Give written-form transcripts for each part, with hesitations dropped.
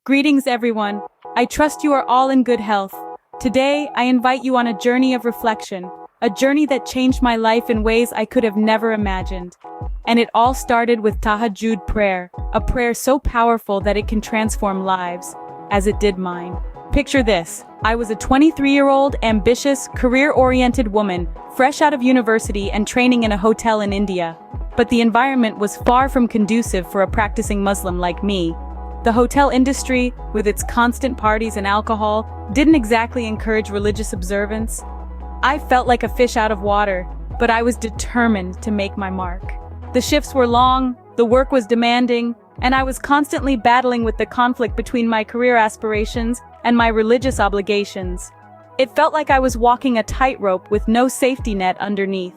Greetings everyone. I trust you are all in good health. Today, I invite you on a journey of reflection, a journey that changed my life in ways I could have never imagined. And it all started with Tahajjud prayer, a prayer so powerful that it can transform lives, as it did mine. Picture this. I was a 23-year-old, ambitious, career-oriented woman, fresh out of university and training in a hotel in India. But the environment was far from conducive for a practicing Muslim like me. The hotel industry, with its constant parties and alcohol, didn't exactly encourage religious observance. I felt like a fish out of water, but I was determined to make my mark. The shifts were long, the work was demanding, and I was constantly battling with the conflict between my career aspirations and my religious obligations. It felt like I was walking a tightrope with no safety net underneath.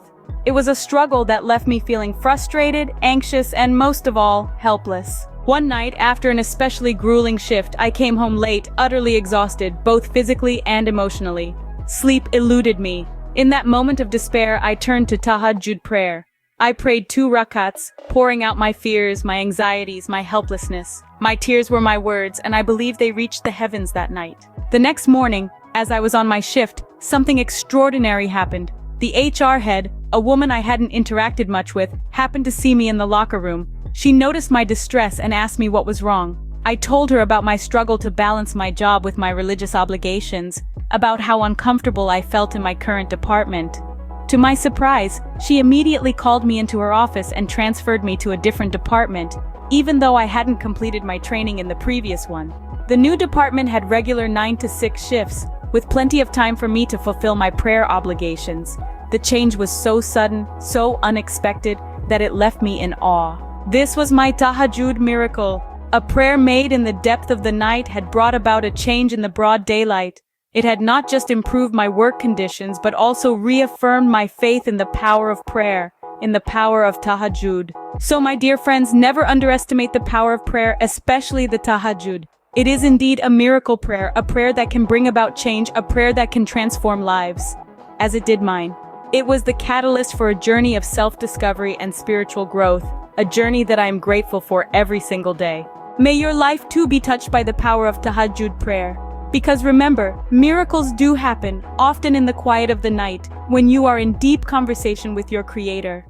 It was a struggle that left me feeling frustrated, anxious, and most of all, helpless. One night, after an especially grueling shift, I came home late, utterly exhausted, both physically and emotionally. Sleep eluded me. In that moment of despair, I turned to Tahajjud prayer. I prayed 2 rakats, pouring out my fears, my anxieties, my helplessness. My tears were my words, and I believe they reached the heavens that night. The next morning, as I was on my shift, something extraordinary happened. The HR head, a woman I hadn't interacted much with, happened to see me in the locker room. She noticed my distress and asked me what was wrong. I told her about my struggle to balance my job with my religious obligations, about how uncomfortable I felt in my current department. To my surprise, she immediately called me into her office and transferred me to a different department, even though I hadn't completed my training in the previous one. The new department had regular 9 to 6 shifts, with plenty of time for me to fulfill my prayer obligations. The change was so sudden, so unexpected, that it left me in awe. This was my Tahajjud miracle. A prayer made in the depth of the night had brought about a change in the broad daylight. It had not just improved my work conditions, but also reaffirmed my faith in the power of prayer, in the power of Tahajjud. So my dear friends, never underestimate the power of prayer, especially the Tahajjud. It is indeed a miracle prayer, a prayer that can bring about change, a prayer that can transform lives, as it did mine. It was the catalyst for a journey of self-discovery and spiritual growth, a journey that I am grateful for every single day. May your life too be touched by the power of Tahajjud prayer. Because remember, miracles do happen, often in the quiet of the night, when you are in deep conversation with your Creator.